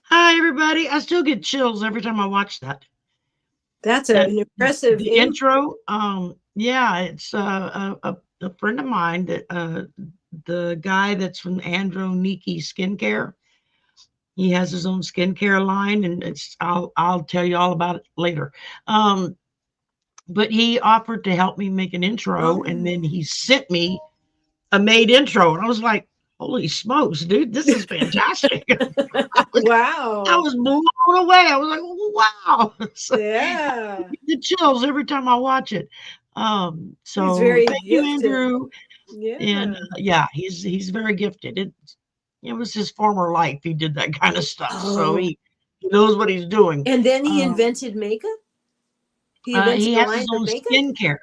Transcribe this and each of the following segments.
Hi, everybody. I still get chills every time I watch that. That's That an impressive the intro. Yeah, it's a friend of mine that the guy that's from Androniki Skincare. He has his own skincare line, and I'll tell you all about it later. Um, but he offered to help me make an intro, and then Oh. he sent me a made intro, and I was like, "Holy smokes, dude! This is fantastic!" I Wow. was blown away. I was like, "Wow!" So Yeah. the chills every time I watch it. He's So very thank you, gifted. Andrew. And Yeah. yeah, he's very gifted. It was his former life. He did that kind of stuff, so Oh. he knows what he's doing. And then he Um, invented makeup? He invented he a has his line of own makeup? skincare.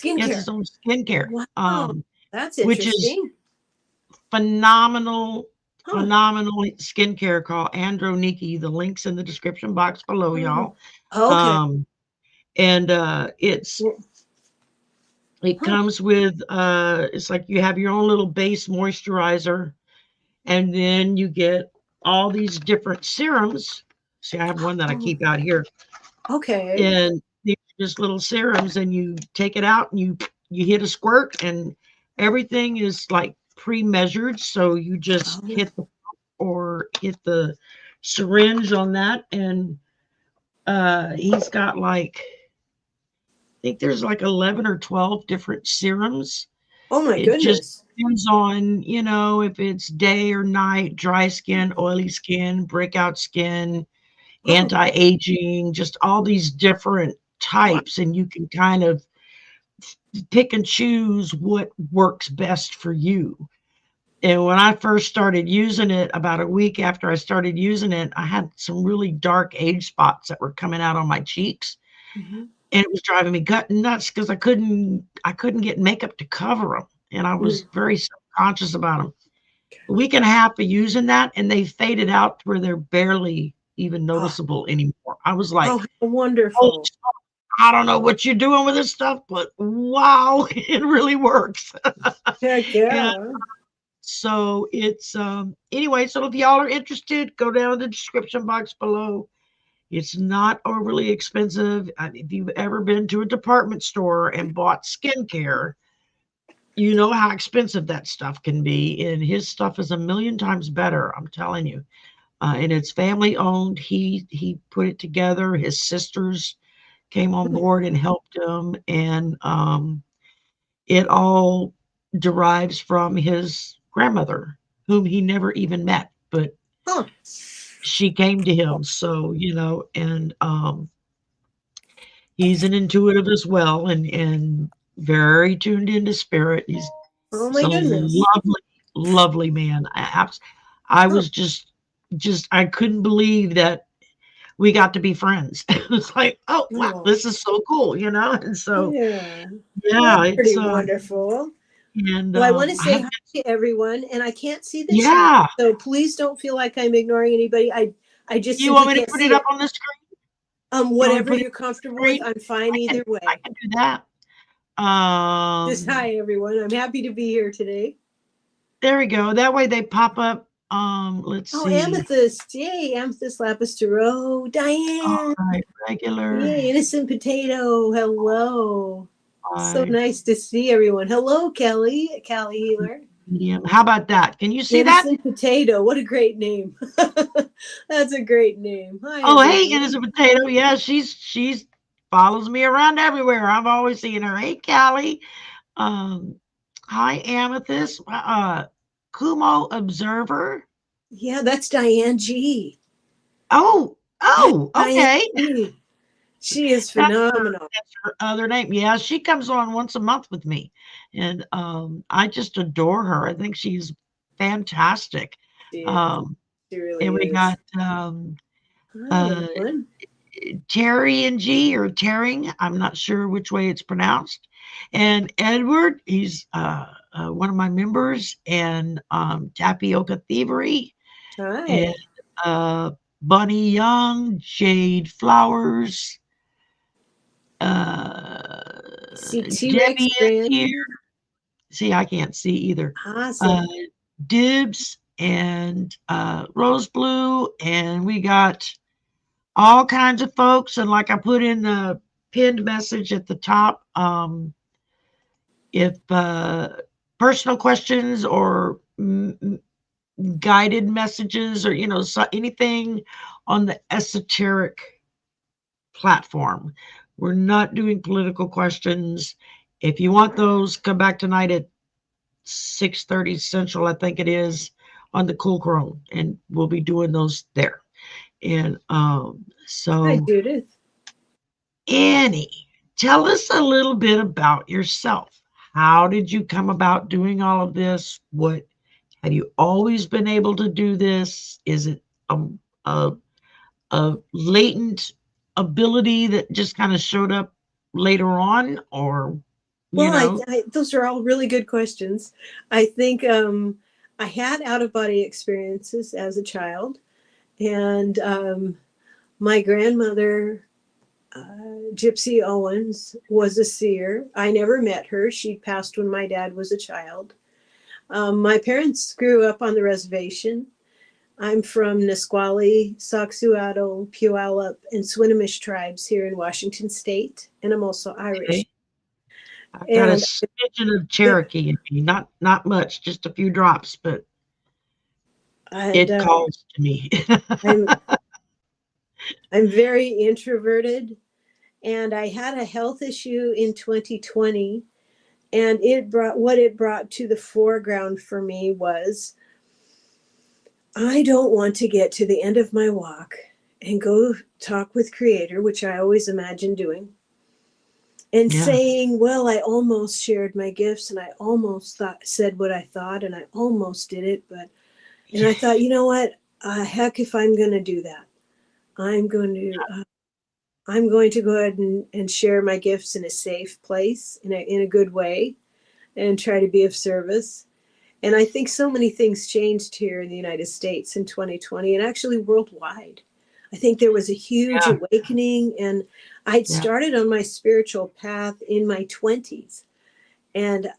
He has Skincare. his own skincare, Wow. That's which is interesting. phenomenal, Huh. phenomenal skincare called Androniki. The link's in the description box below, Oh. y'all. Okay. Um, and Well, it huh. comes with it's like you have your own little base moisturizer, and then you get all these different serums. See, I have one that I Oh, keep out here, okay. and these are just little serums, and you take it out and you hit a squirt, and everything is like pre-measured. So you just Oh. hit the or hit the syringe on that, and he's got like I think there's like 11 or 12 different serums. Oh my It just goodness. depends on, if it's day or night, dry skin, oily skin, breakout skin, Oh. anti-aging, just all these different Wow. types. And you can kind of pick and choose what works best for you. And when I first started using it, about a week after I started using it, I had some really dark age spots that were coming out on my cheeks. Mhm. And it was driving me gut nuts because I couldn't get makeup to cover them. And I was Mm. very self-conscious about them. A week and a half of using that, and they faded out to where they're barely even Oh, noticeable anymore. I was like, oh, how "Holy wonderful. smokes, I don't know what you're doing with this stuff, but wow, it really works." Heck And yeah. so it's anyway, so if y'all are interested, go down to the description box below. It's not overly expensive. If you've ever been to a department store and bought skincare, you know how expensive that stuff can be. And his stuff is a million times better, I'm telling you. And it's family owned. He put it together. His sisters came on board and helped him, and it all derives from his grandmother, whom he never even met, but Huh. she came to him. So and he's an intuitive as well, and very tuned into spirit. Oh He's my a goodness. lovely, lovely man. I Huh. was just I couldn't believe that we got to be friends. It was like, oh wow, Oh, this is so cool, And so yeah. Well, yeah, that's it's pretty wonderful. and Well, I want to I say have hi to everyone, and I can't see the chat, yeah. so please don't feel like I'm ignoring anybody. I just You simply want me to can't put see it up it. on the screen? You want me to Whatever put it you're on the comfortable with, screen? I'm fine either I way. can do that. Just hi, everyone. I'm happy to be here today. There we go. That way they pop up. Let's Oh, see. Amethyst. Yay, Amethyst Lapis Tarot. All Diane. right, regular Yay, Innocent Potato. Hello. So 5, nice to see everyone. Hello, Kelly. Callie Healer. medium. How about that? Can you see that? Innocent Potato. What a great name. That's a great name. Hi, Oh, hey, everyone. innocent potato. Yeah, she's follows me around everywhere. I'm always seeing her. Hey, Callie. Um, hi, Amethyst. Kumo Observer. Yeah, that's Diane G. That's Oh, Diane okay. G. She is That's phenomenal. her other name. Yeah, she comes on once a month with me, and I just adore her. I think she's fantastic. She is. Um, She really and we is. got Hi, uh, everyone. Terry and G or Tearing. I'm not sure which way it's pronounced. And Edward, he's one of my members, and Tapioca Thievery, and Hi. Bunny Young, Jade Flowers, uh, T Rex Debbie is Brand. here. See, I can't see either. Awesome. Uh, Dibs and Rose Blue, and we got all kinds of folks. And like I put in the pinned message at the top, if personal questions or guided messages, or anything on the esoteric platform, we're not doing political questions. If you want those, come back tonight at 6:30 Central, I think it is, on the Cool Chrome, and we'll be doing those there. And Hi, Judith. Annie, tell us a little bit about yourself. How did you come about doing all of this? What have you always been able to do this? Is it a latent ability that just kind of showed up later on, or well, those are all really good questions. I think I had out-of-body experiences as a child, and my grandmother, Gypsy Owens, was a seer. I never met her. She passed when my dad was a child. My parents grew up on the reservation. I'm from Nisqually, Sauk Suattle, Puyallup, and Swinomish tribes here in Washington State, and I'm also Irish. Okay. I've got a smidgen of Cherokee in me, not much, just a few drops, but it calls to me. I'm very introverted, and I had a health issue in 2020, and what it brought to the foreground for me was, I don't want to get to the end of my walk and go talk with Creator, which I always imagined doing, and saying, well, I almost shared my gifts, and I almost said what I thought, and I almost did it, and I thought, you know what, heck, if I'm going to do that, I'm going to go ahead and share my gifts in a safe place, in a good way, and try to be of service. And I think so many things changed here in the United States in 2020, and actually worldwide. I think there was a huge awakening, and I'd started on my spiritual path in my 20s, and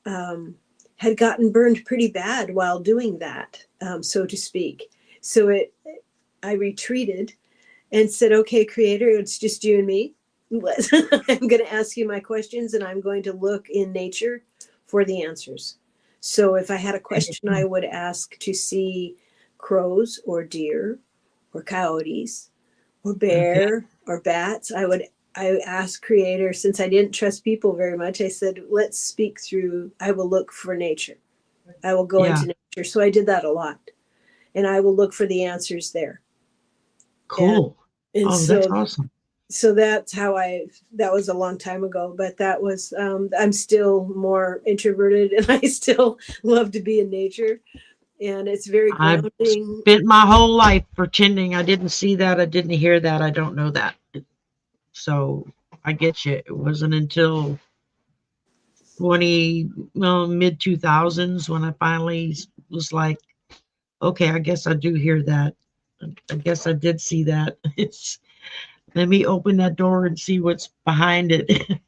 had gotten burned pretty bad while doing that, so to speak. So I retreated and said, okay, Creator, it's just you and me. I'm going to ask you my questions, and I'm going to look in nature for the answers. So if I had a question, I would ask to see crows or deer or coyotes or bear or bats. I asked Creator, since I didn't trust people very much, I said, let's speak through, I will look for nature. I will go into nature. So I did that a lot, and I will look for the answers there. Cool. And so, that's awesome. So that's how that was a long time ago, but that was, I'm still more introverted, and I still love to be in nature, and it's very grounding. I've spent my whole life pretending I didn't see that, I didn't hear that, I don't know that. So I get you. It wasn't until mid 2000s when I finally was like, okay, I guess I do hear that. I guess I did see that. Let me open that door and see what's behind it.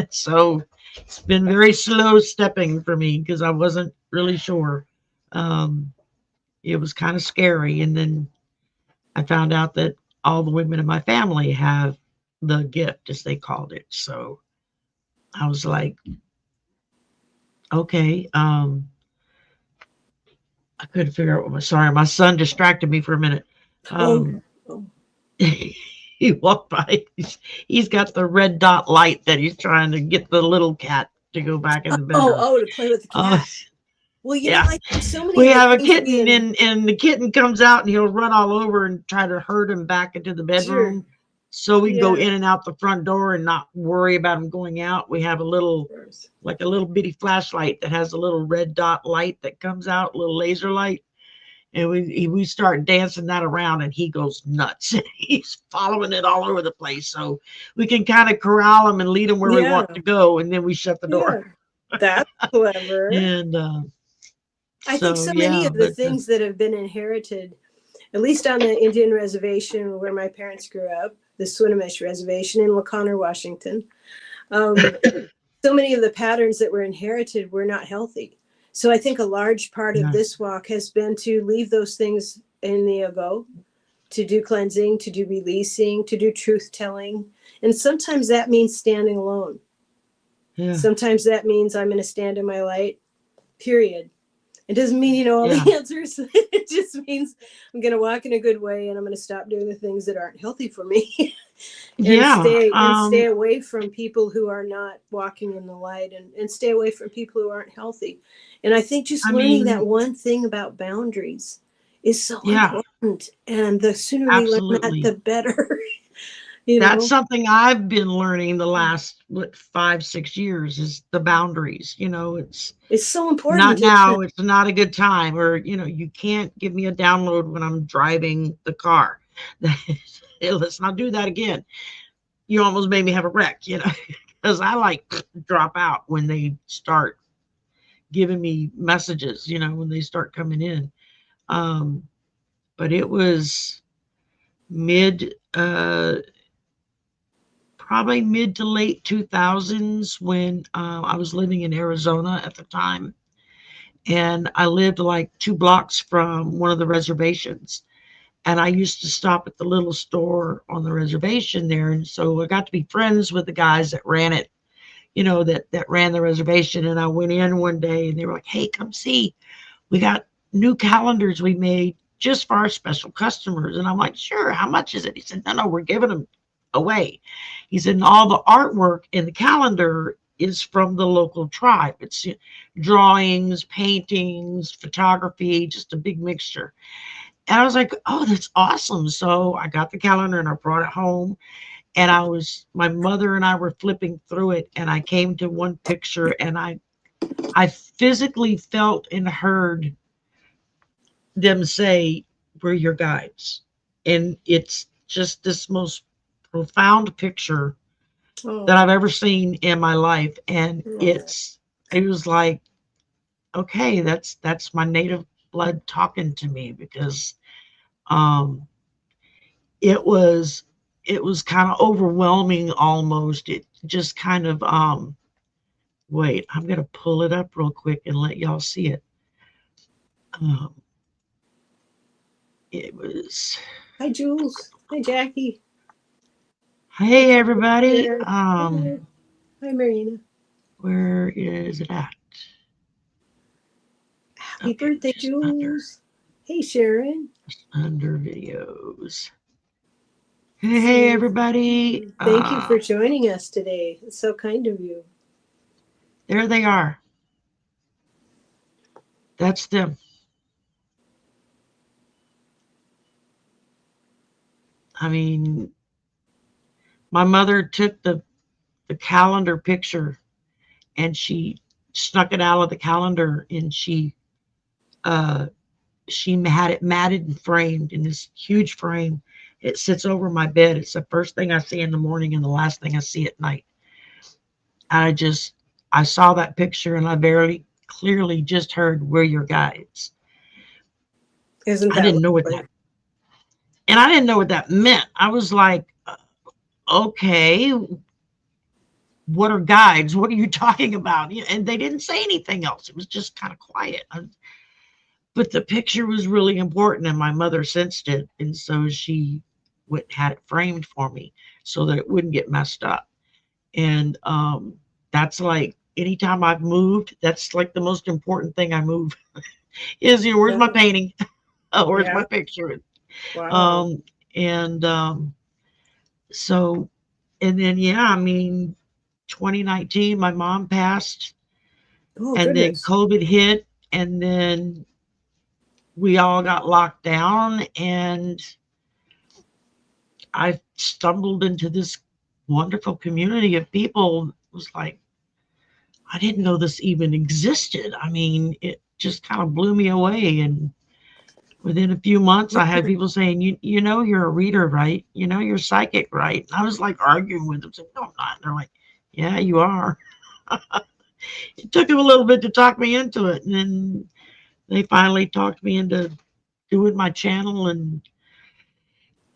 So it's been very slow stepping for me, because I wasn't really sure. It was kind of scary. And then I found out that all the women in my family have the gift, as they called it. So I was like, okay. I couldn't figure out sorry, my son distracted me for a minute. He walked by. He's got the red dot light that he's trying to get the little cat to go back in the bedroom. To play with the cat. Well, like so many. We have a kitten, and the kitten comes out, and he'll run all over and try to herd him back into the bedroom. Sure. So we can go in and out the front door and not worry about him going out. We have a little bitty flashlight that has a little red dot light that comes out, a little laser light. And we start dancing that around, and he goes nuts. He's following it all over the place. So we can kind of corral him and lead him where we want to go, and then we shut the door. That's clever. And I think so many of the things that have been inherited, at least on the Indian reservation where my parents grew up, the Swinomish reservation in LaConner, Washington, so many of the patterns that were inherited were not healthy. So I think a large part of Yeah. this walk has been to leave those things in the ago, to do cleansing, to do releasing, to do truth telling. And sometimes that means standing alone. Yeah. Sometimes that means I'm going to stand in my light, period. It doesn't mean you know all Yeah. the answers. It just means I'm going to walk in a good way, and I'm going to stop doing the things that aren't healthy for me. and Yeah. stay away from people who are not walking in the light, and stay away from people who aren't healthy. And I think just I learning that mean, one thing about boundaries is so yeah, important. And the sooner we learn that, absolutely. the better. That's something I've been learning the last 5-6 years is the boundaries. It's so Not important, isn't now, it? it's not a good time, or you can't give me a download when I'm driving the car. Let's not do that again. You almost made me have a wreck, because I like drop out when they start giving me messages, when they start coming in. But it was mid probably mid to late 2000s when I was living in Arizona at the time. And I lived like 2 blocks from one of the reservations. And I used to stop at the little store on the reservation there. And so I got to be friends with the guys that ran it, that ran the reservation. And I went in one day and they were like, hey, come see. We got new calendars we made just for our special customers. And I'm like, sure, how much is it? He said, no, we're giving them away. He said, and all the artwork in the calendar is from the local tribe. It's drawings, paintings, photography, just a big mixture. And I was like, oh, that's awesome. So I got the calendar and I brought it home. And my mother and I were flipping through it. And I came to one picture and I physically felt and heard them say, we're your guides. And it's just this most profound picture that Oh, I've ever seen in my life. And oh. it was like, okay, that's my native blood talking to me, because um it was kind of overwhelming almost. It just kind of wait, I'm gonna pull it up real quick and let y'all see it. Um it was Hi, Jules. Hi, Jackie. Hi, hey everybody. Sharon. Hi. Hi, Marina. Where is it at? Happy Okay, birthday, just Jules. Hey, Sharon. under videos. Hey everybody. Thank you for joining us today. It's so kind of you. There they are. That's them. I mean, my mother took the calendar picture and she snuck it out of the calendar, and uh she had it matted and framed in this huge frame. It sits over my bed. It's the first thing I see in the morning and the last thing I see at night. I saw that picture and I very clearly just heard, we're your guides. Isn't I that didn't know what lovely? that and I didn't know what that meant. I was like, okay, what are guides? What are you talking about? And they didn't say anything else. It was just kind of quiet. But the picture was really important, and my mother sensed it, and so she had it framed for me so that it wouldn't get messed up. And that's like anytime I've moved, that's like the most important thing I move is, where's my Yeah. painting? Where's my Yeah. picture? Wow. Um, and so, and then yeah, I mean, 2019, my mom passed, Oh, and then goodness. COVID hit, and then we all got locked down, and I stumbled into this wonderful community of people. It was like, I didn't know this even existed. I mean, it just kind of blew me away. And within a few months, I had people saying, you're a reader, right? You're psychic, right? And I was like arguing with them, saying, no, I'm not. And they're like, yeah, you are. It took them a little bit to talk me into it. And then they finally talked me into doing my channel, and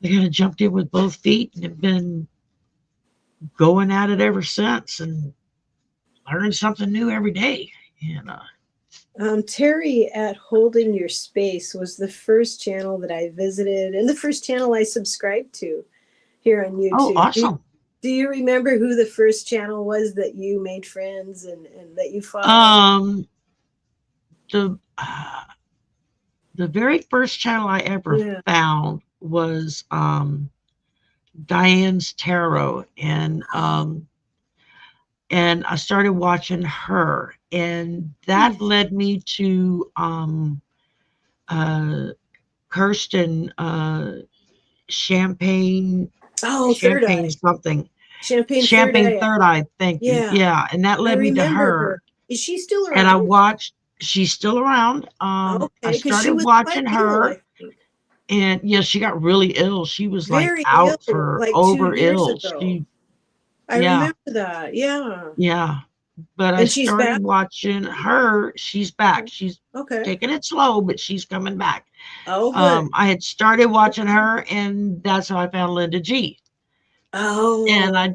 they kind of jumped in with both feet and have been going at it ever since, and learning something new every day. And Terry at Holding Your Space was the first channel that I visited and the first channel I subscribed to here on YouTube. Oh, awesome. Do you remember who the first channel was that you made friends and that you followed? The very first channel I ever found was Diane's Tarot, and I started watching her, and that led me to Kirsten Champagne. Champagne something. Champagne Third Eye. Thank you. Yeah, and that led me to her. Is she still around? And I watched. She's still around. Okay, I started watching her, and yeah, she got really ill. She was very like out ill, for like over 2 years ill. ago. I remember that. Yeah. Yeah. But I started watching her. She's back. She's taking it slow, but she's coming back. Oh, good. I had started watching her, and that's how I found Linda G. Oh. And I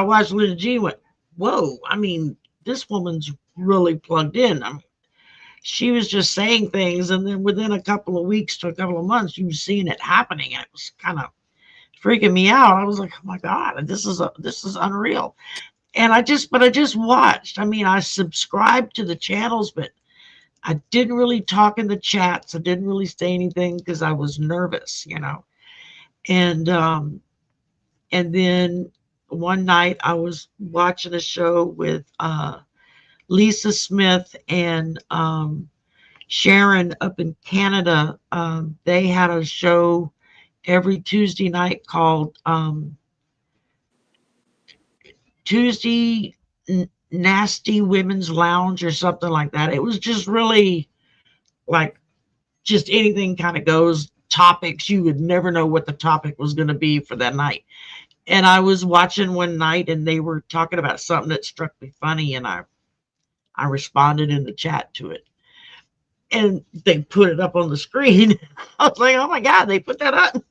watched Linda G. Went, whoa! I mean, this woman's really plugged in. I mean, she was just saying things, and then within a couple of weeks to a couple of months, you were seeing it happening, and it was kind of freaking me out. I was like, oh my God, this is unreal. And I just watched. I mean, I subscribed to the channels, but I didn't really talk in the chats. I didn't really say anything because I was nervous, you know. And then one night I was watching a show with Lisa Smith and Sharon up in Canada. They had a show every Tuesday night called Tuesday Nasty Women's Lounge or something like that. It was just really like just anything kind of goes, topics. You would never know what the topic was going to be for that night. And I was watching one night, and they were talking about something that struck me funny, and I responded in the chat to it. And they put it up on the screen. I was like, oh my God, they put that up.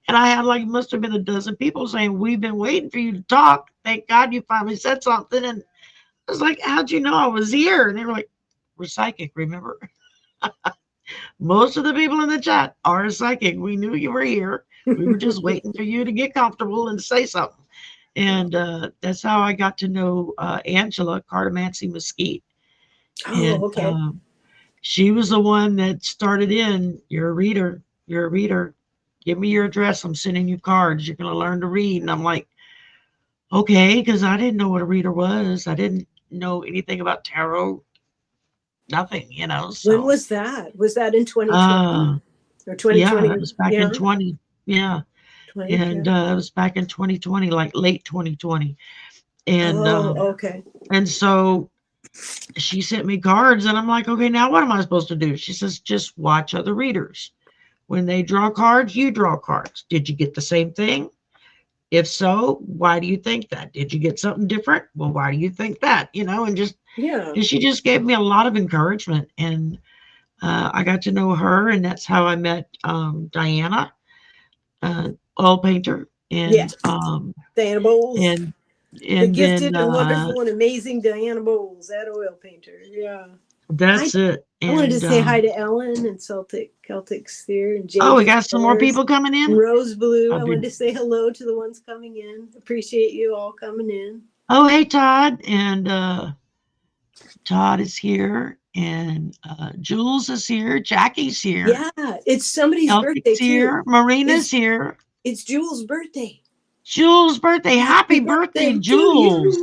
And I had like, must have been a dozen people saying, we've been waiting for you to talk. Thank God you finally said something. And I was like, how'd you know I was here? And they were like, we're psychic, remember? Most of the people in the chat are psychic. We knew you were here. We were just waiting for you to get comfortable and say something. And that's how I got to know Angela Cardamancy Mesquite. Oh, okay. She was the one that started in, you're a reader. Give me your address. I'm sending you cards. You're going to learn to read. And I'm like, okay, because I didn't know what a reader was. I didn't know anything about tarot. Nothing, you know. So. When was that? Was that in 2020 or 2020? Yeah, it was back in 20. Yeah. And it was back in 2020, like late 2020. And okay. And so she sent me cards, and I'm like, okay, now what am I supposed to do? She says, just watch other readers. When they draw cards, you draw cards. Did you get the same thing? If so, why do you think that? Did you get something different? Well, why do you think that? You know, and just, and she just gave me a lot of encouragement. And I got to know her, and that's how I met Diana, oil painter. And Diana Bowles. And the gifted and wonderful and amazing Diana Bowles, that oil painter. Yeah. That's it. And, I wanted to say hi to Ellen and Celtic Sphere and Jade. Oh, we got some more people coming in. Rose Blue. I wanted to say hello to the ones coming in. Appreciate you all coming in. Oh, hey, Todd. And Todd is here. And Jules is here. Jackie's here. Yeah, it's somebody's birthday here. too. Marina's here. It's Jules' birthday. Jules' birthday. Happy birthday, Jules.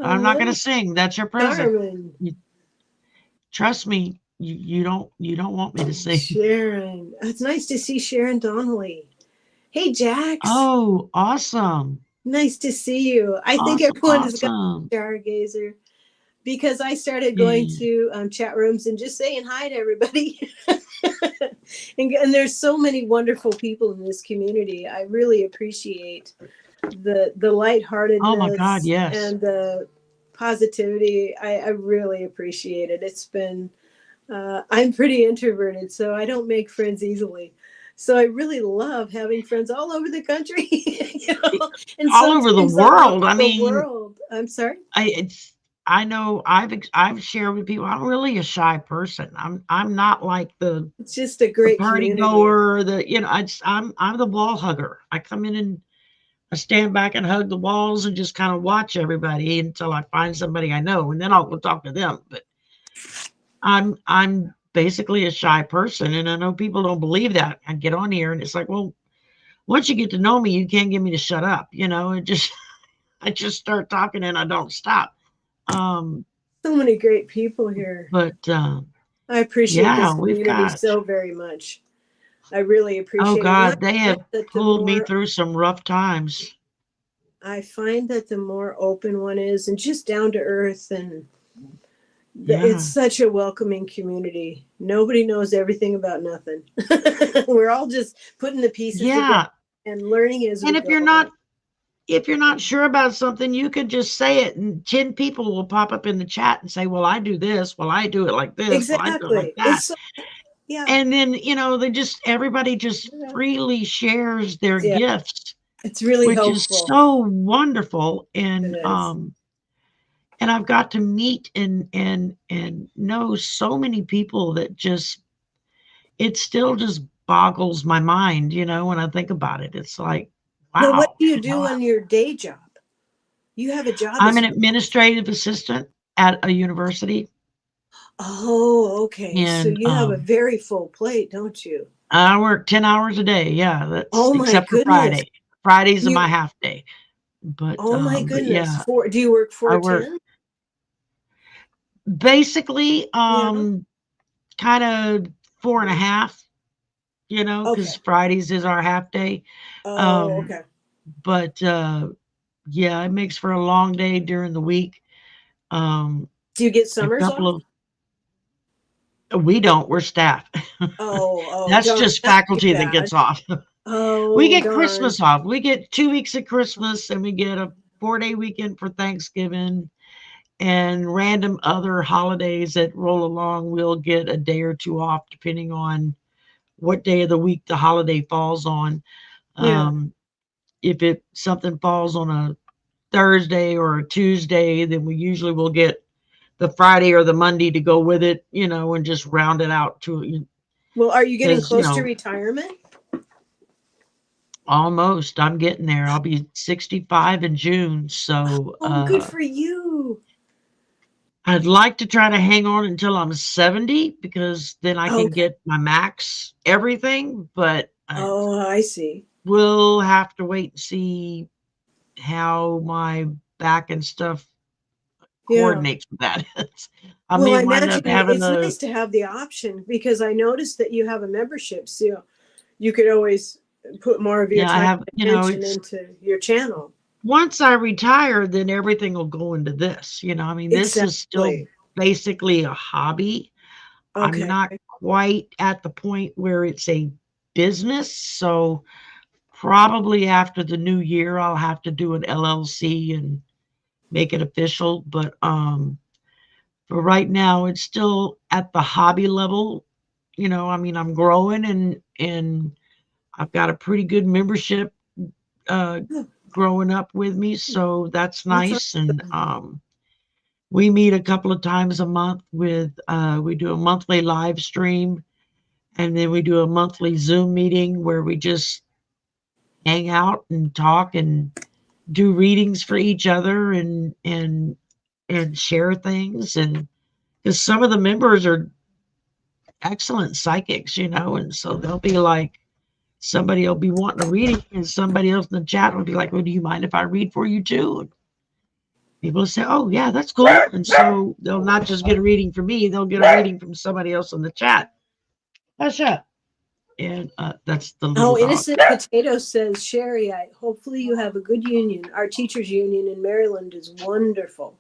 I'm not going to sing. That's your present. Trust me, you don't want me to sing. Sharon. It's nice to see Sharon Donnelly. Hey, Jax. Oh, awesome. Nice to see you. I think everyone has got a stargazer because I started going to chat rooms and just saying hi to everybody. And there's so many wonderful people in this community. I really appreciate the lightheartedness. Oh my God, yes. And the positivity. I really appreciate it. It's been I'm pretty introverted, so I don't make friends easily. So I really love having friends all over the country, you know, and all over the world. I mean, I'm sorry. I know I've shared with people, I'm really a shy person. I'm not like It's just a the great party community. goer, I'm the wall hugger. I come in and I stand back and hug the walls and just kind of watch everybody until I find somebody I know, and then I'll go talk to them. But I'm basically a shy person, and I know people don't believe that. I get on here and it's like, well, once you get to know me, you can't get me to shut up. It just I just start talking and I don't stop. Um, So many great people here. but I appreciate yeah, this we've community got, so very much. I really oh appreciate it. And God, they have that the pulled me more through some rough times. I find that the more open one is and just down to earth, and it's Yeah. such a welcoming community. Nobody knows everything about nothing. We're all just putting the pieces together Yeah. and learning as And we go. if you're not sure about something, you could just say it and 10 people will pop up in the chat and say, well, I do this. Well, I do it like this. Well, I do it like Exactly. that. Yeah. And then, everybody just freely shares their Yeah. gifts, It's really which is helpful. so wonderful. It is. And I've got to meet and know so many people that just, it still just boggles my mind, when I think about it. It's like, Now, what wow, do you do on your day job? You have a job I'm as an well. administrative assistant at a university, Oh, okay. So and you have a very full plate, don't you? I work 10 hours a day. Yeah, that's Oh my except for goodness. Friday. Fridays are You, my half day. But oh my but goodness. yeah, Do you work I work 410? basically Yeah. kind of four and a half, because Okay. Fridays is our half day. Oh, Um, okay. but yeah, it makes for a long day during the week. Um, Do you get a summers couple off? of We don't, we're staff. Oh, That's darn. just That's too faculty that bad. gets off. We Oh, get darn. Christmas off. We get 2 weeks at Christmas and we get a 4-day weekend for Thanksgiving and random other holidays that roll along. We'll get a day or two off depending on what day of the week the holiday falls on. Yeah. If something falls on a Thursday or a Tuesday, then we usually will get the Friday or the Monday to go with it, and just round it out to, Well, are you getting because, close to retirement? almost, I'm getting there. I'll be 65 in June. So Oh, good for you. I'd like to try to hang on until I'm 70 because then I can Okay. get my max everything, but I Oh, I see. will have to wait and see how my back and stuff Yeah. coordinates with that. I Well, may I wind up imagine having it's a, nice to have the option because I noticed that you have a membership, so you could always put more of your yeah, I time have, and attention it's, into your channel. once I retire, then everything will go into this. I mean, this is still Exactly. basically a hobby. I'm Okay. not quite at the point where it's a business. So probably after the new year, I'll have to do an LLC and make it official. But for right now, it's still at the hobby level. I mean, I'm growing and I've got a pretty good membership uh, Oh, growing up with me. So that's that's nice. And awesome. we meet a couple of times a month we do a monthly live stream, and then we do a monthly Zoom meeting where we just hang out and talk and do readings for each other and share things. And because some of the members are excellent psychics, and so they'll be like, somebody will be wanting a reading and somebody else in the chat will be like, well, do you mind if I read for you too? And people will say, oh yeah, that's cool. And so they'll not just get a reading from me, they'll get a reading from somebody else in the chat. That's it. And that's the little Oh, dog. Innocent Potato says, Sherry, hopefully you have a good union. Our teachers union in Maryland is wonderful.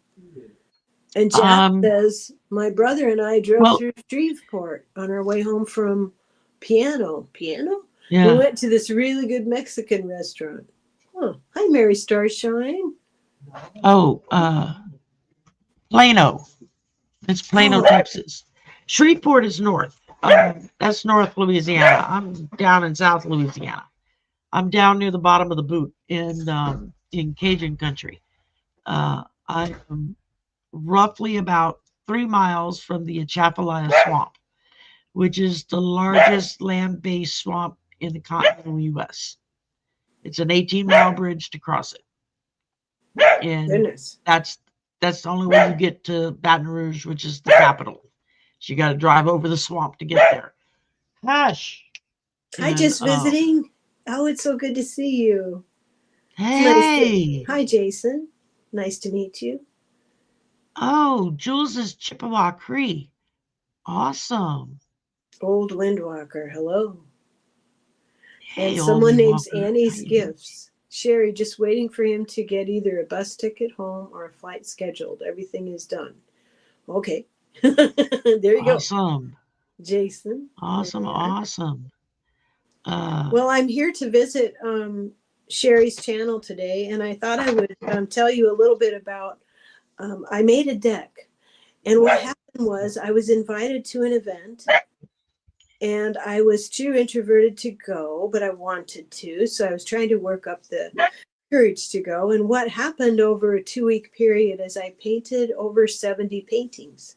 And Jack says, my brother and I drove Well, through Shreveport on our way home from Piano. Piano? We yeah. went to this really good Mexican restaurant. Oh, hi, Mary Starshine. Oh, Plano. It's Plano, Oh, Texas. Shreveport is north. That's North Louisiana. I'm down in South Louisiana. I'm down near the bottom of the boot in Cajun country. I am roughly about 3 miles from the Atchafalaya Swamp, which is the largest land-based swamp in the continental U.S. It's an 18-mile bridge to cross it, and Goodness. that's the only way you get to Baton Rouge, which is the capital. So you got to drive over the swamp to get there. Hush. Hi, And just visiting. Oh, it's so good to see you. hey, Hi, Jason. Nice to meet you. oh, Jules's Chippewa Cree. Awesome. Old Windwalker. Hello. Hey, And old someone names Windwalker. How Annie's you doing? Gifts. Sherry, just waiting for him to get either a bus ticket home or a flight scheduled. Everything is done. Okay. There you go, Awesome. Jason. Awesome. Yeah. Awesome. Well, I'm here to visit Sherry's channel today, and I thought I would tell you a little bit about. I made a deck, and what happened was I was invited to an event, and I was too introverted to go, but I wanted to, so I was trying to work up the courage to go. And what happened over a 2-week period is I painted over 70 paintings.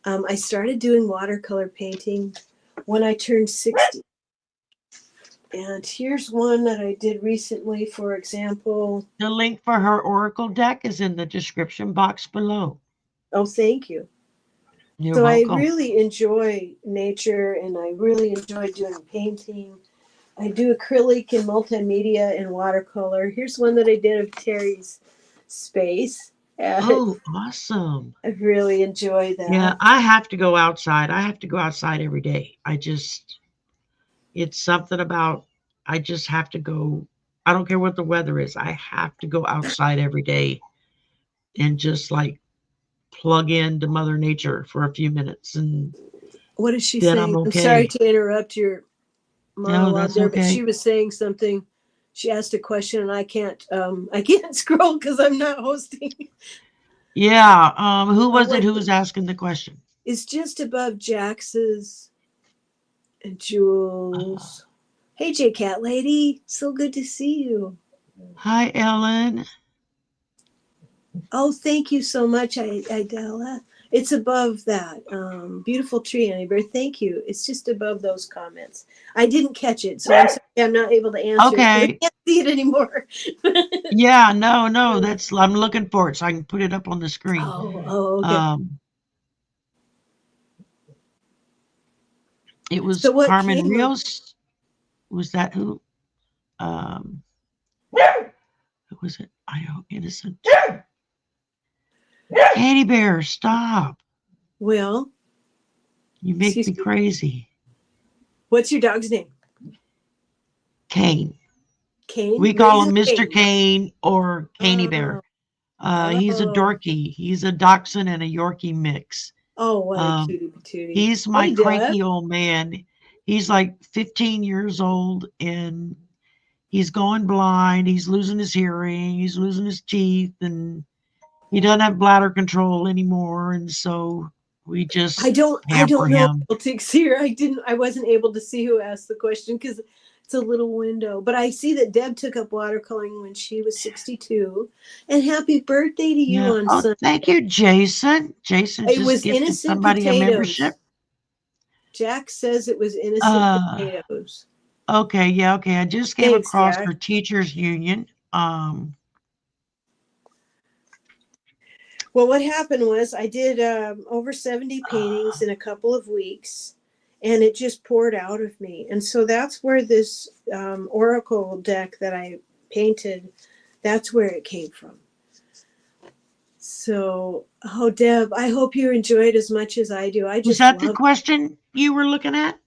I started doing watercolor painting when I turned 60. And here's one that I did recently, for example. the link for her Oracle deck is in the description box below. Oh, thank you. You're So I welcome. really enjoy nature, and I really enjoy doing painting. I do acrylic and multimedia and watercolor. Here's one that I did of Terry's space. Oh, awesome. I really enjoy that. Yeah, I have to go outside. I have to go outside every day. It's something about, I just have to go. I don't care what the weather is. I have to go outside every day and just like plug into Mother Nature for a few minutes, and What is she then saying? I'm I'm sorry okay. to interrupt your No, monologue that's there, but she okay. was saying something. She asked a question, and I can't scroll because I'm not hosting. Yeah. Who was it What who was asking the question? is just above Jax's and Uh, Jules? Hey, J Cat Lady, so good to see you. Hi, Ellen. Oh, thank you so much, Idella. It's above that. Beautiful tree, AnnieBear. Thank you. It's just above those comments. I didn't catch it, so I'm sorry I'm not able to answer it because I Okay. can't see it anymore. Yeah, no, that's, I'm looking for it so I can put it up on the screen. Okay. It So was what Carmen came of Rios. Was that who? Um, who was it? I know, innocent. AnnieBear, stop. well, You make excuse me me. crazy. What's your dog's name? Kane. Kane? We call Raising him Mr. Kane. Kane or Caney Bear. Oh, He's a oh, dorky. He's a dachshund and a Yorkie mix. oh, what a Um, cutie patootie. he's my Hey, Deb. cranky old man. He's like 15 years old and he's going blind. He's losing his hearing. He's losing his teeth, and he doesn't have bladder control anymore. And so we just I pamper don't know him. politics here. I wasn't able to see who asked the question because it's a little window. But I see that Deb took up watercoloring when she was 62. And happy birthday to you Yeah. on Oh, Sunday. thank you, Jason. Jason It just was gifted innocent somebody a potatoes. membership. Jack says it was innocent Uh, potatoes. okay. Yeah. Okay. I just came Thanks, across Jack. her teachers union. Well, what happened was I did over 70 paintings in a couple of weeks, and it just poured out of me. And so that's where this oracle deck that I painted, that's where it came from. So, oh, Deb, I hope you enjoyed as much as I do. I Was just that the love. question you were looking at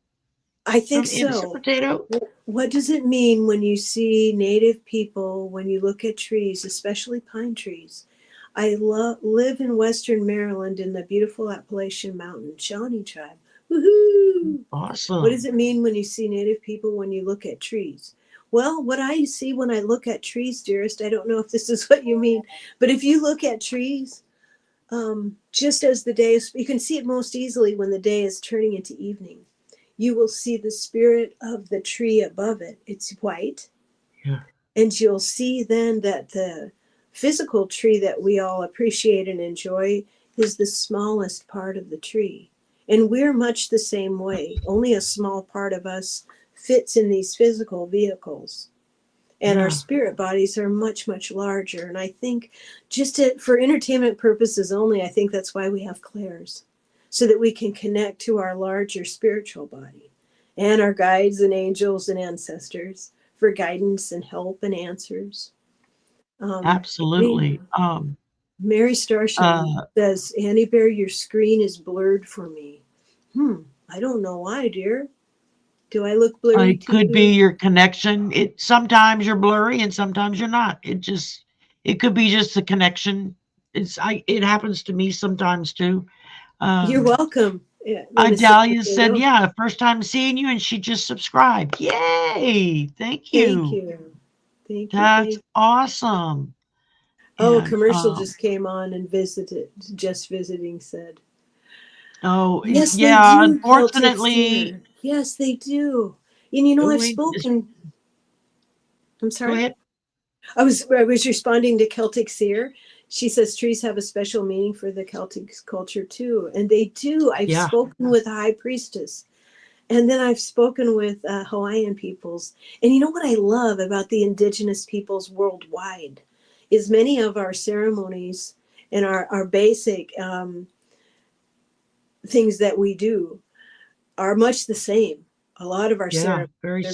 I think from Innocent so. Potato? What does it mean when you see native people, when you look at trees, especially pine trees? I live in Western Maryland in the beautiful Appalachian Mountain Shawnee tribe. Woohoo! What does Awesome. it mean when you see native people when you look at trees? Well, what I see when I look at trees, dearest, I don't know if this is what you mean, but if you look at trees, just as the day is, you can see it most easily when the day is turning into evening. You will see the spirit of the tree above it. It's white. Yeah. And you'll see then that the physical tree that we all appreciate and enjoy is the smallest part of the tree. And we're much the same way. Only a small part of us fits in these physical vehicles. And our spirit bodies are much, much larger. And I think for entertainment purposes only, I think that's why we have clairs, so that we can connect to our larger spiritual body and our guides and angels and ancestors for guidance and help and answers. Absolutely. Mary Starshine says, AnnieBear, your screen is blurred for me. I don't know why, dear. Do I look blurry? It could be your connection. Sometimes you're blurry and sometimes you're not. It could be just the connection. It happens to me sometimes too. You're welcome. Yeah, Idalia said, yeah, first time seeing you, and she just subscribed. Yay! Thank you. Thank you. That's awesome. Oh, a commercial just came on and just visiting said. Oh, yes, yeah, they do, unfortunately. Yes, they do. And I've spoken. I'm sorry. Go ahead. I was responding to Celtic Seer. She says trees have a special meaning for the Celtic culture too. And they do. I've spoken with High Priestess. And then I've spoken with Hawaiian peoples. And you know what I love about the indigenous peoples worldwide is many of our ceremonies and our basic things that we do are much the same. A lot of our ceremonies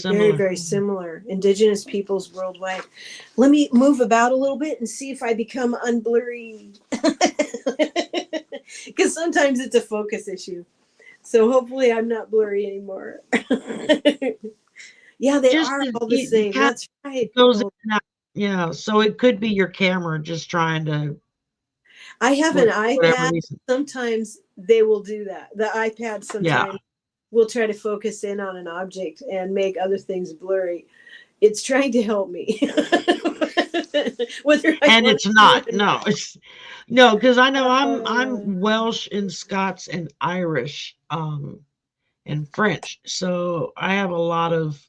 are very, very similar. Indigenous peoples worldwide. Let me move about a little bit and see if I become unblurry. Because sometimes it's a focus issue. So hopefully I'm not blurry anymore. Yeah, they are all the same. That's right. Yeah, so it could be your camera just trying to. I have an iPad. Sometimes they will do that. The iPad sometimes will try to focus in on an object and make other things blurry. It's trying to help me. And it's not. No, because I know I'm Welsh and Scots and Irish and French, so I have a lot of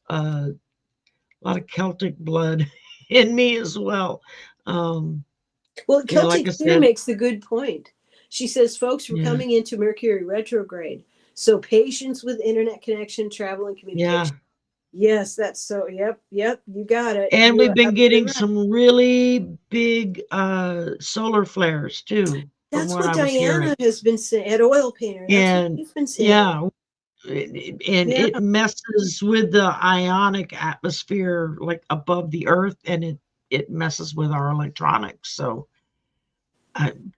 Celtic blood in me as well. Celtic Seer makes a good point. She says folks were coming into Mercury retrograde, so patience with internet connection, travel, and communication. Yes, that's so. Yep, you got it. And we've been getting some really big solar flares too. That's what Diana has been saying at Oil Painter. That's what she's been saying. It messes with the ionic atmosphere like above the earth, and it messes with our electronics. So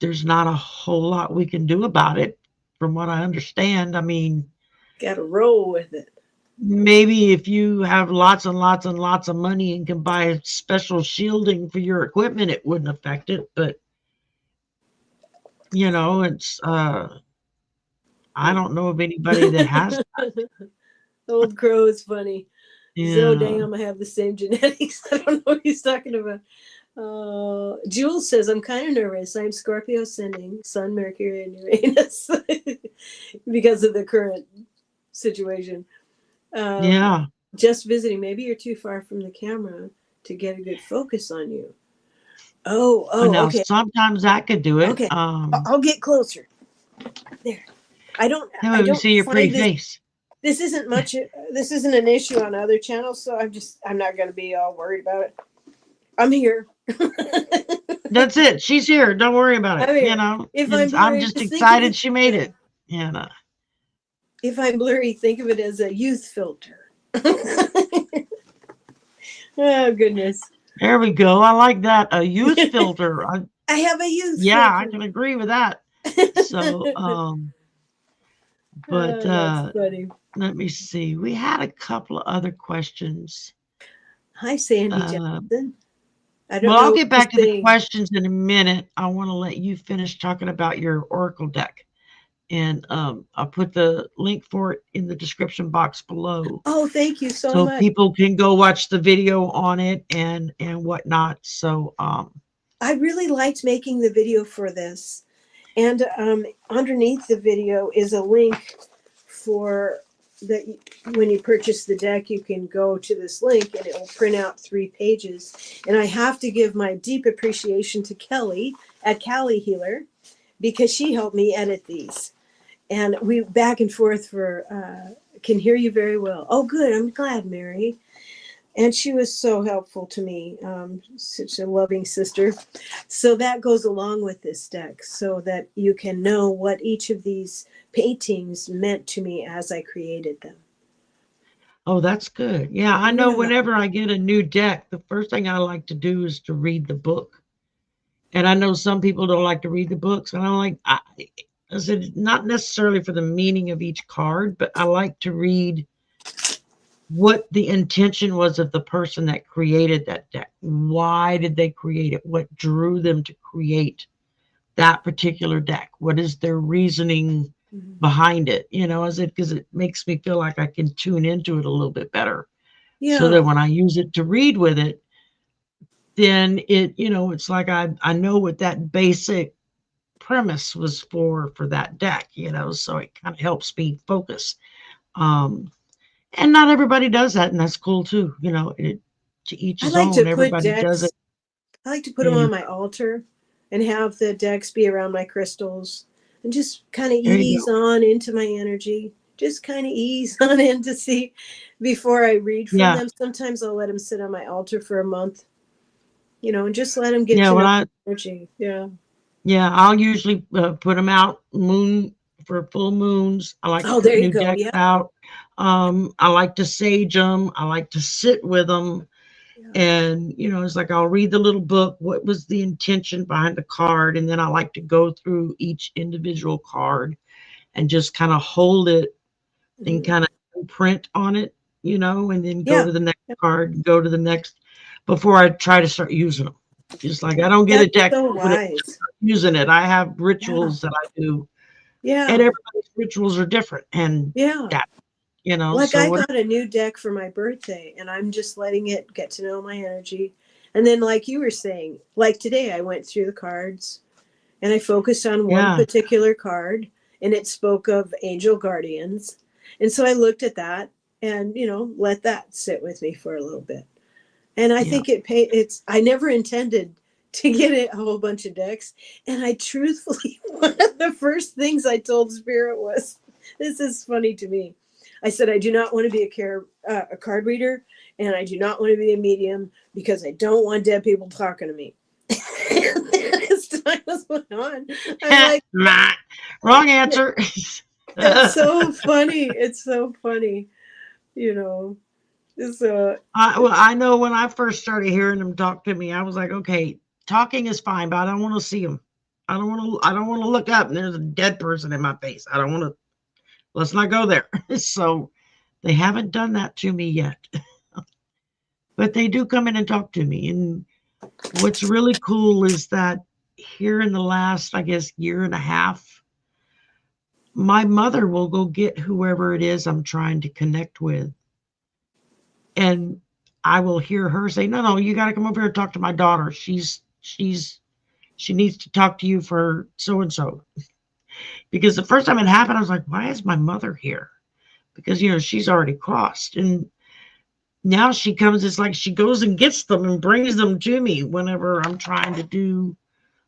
there's not a whole lot we can do about it, from what I understand. I mean, got to roll with it. Maybe if you have lots and lots and lots of money and can buy special shielding for your equipment, it wouldn't affect it. But it's I don't know of anybody that has that. Old Crow is funny. So damn, I have the same genetics. I don't know what he's talking about. Jules says, I'm kind of nervous. I'm Scorpio ascending, Sun, Mercury, and Uranus because of the current situation. Just visiting. Maybe you're too far from the camera to get a good focus on you. Now, okay. Sometimes I could do it. Okay. I'll get closer. There. I don't see your pretty face. This isn't much. This isn't an issue on other channels, so I'm not going to be all worried about it. I'm here. That's it. She's here. Don't worry about it. I'm just excited she made it. If I'm blurry, think of it as a youth filter. Oh, goodness. There we go. I like that. A youth filter. I have a youth filter. I can agree with that. So, but that's funny. Let me see. We had a couple of other questions. Hi, Sandy Johnson. I'll get back to the questions in a minute. I want to let you finish talking about your Oracle deck. And I'll put the link for it in the description box below. Oh, thank you so much. So people can go watch the video on it and whatnot. So I really liked making the video for this. And underneath the video is a link for that when you purchase the deck, you can go to this link and it will print out 3 pages. And I have to give my deep appreciation to Kelly at Cali Healer, because she helped me edit these. And we back and forth for, can hear you very well. Oh, good. I'm glad, Mary. And she was so helpful to me, such a loving sister. So that goes along with this deck, so that you can know what each of these paintings meant to me as I created them. Oh, that's good. Yeah, I know Yeah. whenever I get a new deck, the first thing I like to do is to read the book. And I know some people don't like to read the books. And I'm like, I said, not necessarily for the meaning of each card, but I like to read what the intention was of the person that created that deck. Why did they create it? What drew them to create that particular deck? What is their reasoning behind it? You know, because it makes me feel like I can tune into it a little bit better. Yeah. So that when I use it to read with it, then it, you know, it's like I know what that basic premise was for that deck, you know, so it kind of helps me focus. And not everybody does that, and that's cool too. You know, to each his own. Everybody does it. I like to put them on my altar and have the decks be around my crystals and just kind of ease on into my energy. Just kind of ease on in to see before I read from them. Sometimes I'll let them sit on my altar for a month, you know, and just let them get to know energy. Yeah. Yeah, I'll usually put them out for full moons. I like to put new decks out. I like to sage them. I like to sit with them. And, you know, it's like I'll read the little book. What was the intention behind the card? And then I like to go through each individual card and just kind of hold it and kind of print on it, you know, and then go to the next card, go to the next before I try to start using them. Just like I don't get a deck using it. I have rituals that I do. Yeah. And everybody's rituals are different. And that, you know, like I got a new deck for my birthday and I'm just letting it get to know my energy. And then like you were saying, like today I went through the cards and I focused on one particular card and it spoke of angel guardians. And so I looked at that and, you know, let that sit with me for a little bit. And I think I never intended to get a whole bunch of decks. And I truthfully, one of the first things I told Spirit was, this is funny to me. I said, I do not want to be a card reader, and I do not want to be a medium because I don't want dead people talking to me. As time went on, I'm like, wrong answer. It's so funny. It's so funny, you know. I know when I first started hearing them talk to me, I was like, okay, talking is fine, but I don't want to see them. I don't want to look up and there's a dead person in my face. I don't want to. Let's not go there. So they haven't done that to me yet, but they do come in and talk to me. And what's really cool is that here in the last, I guess, year and a half, my mother will go get whoever it is I'm trying to connect with. And I will hear her say, no, you got to come over here and talk to my daughter. She needs to talk to you for so-and-so. Because the first time it happened, I was like, why is my mother here? Because, you know, she's already crossed. And now she comes, it's like she goes and gets them and brings them to me whenever I'm trying to do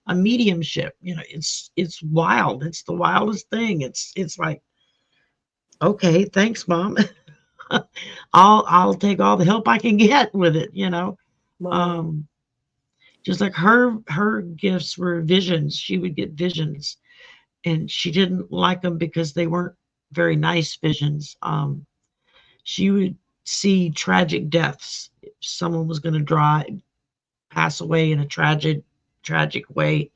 a mediumship. You know, it's wild. It's the wildest thing. It's like, okay, thanks, Mom. I'll take all the help I can get with it, you know. Wow. Just like her gifts were visions. She would get visions. And she didn't like them because they weren't very nice visions. She would see tragic deaths. If someone was going to pass away in a tragic way,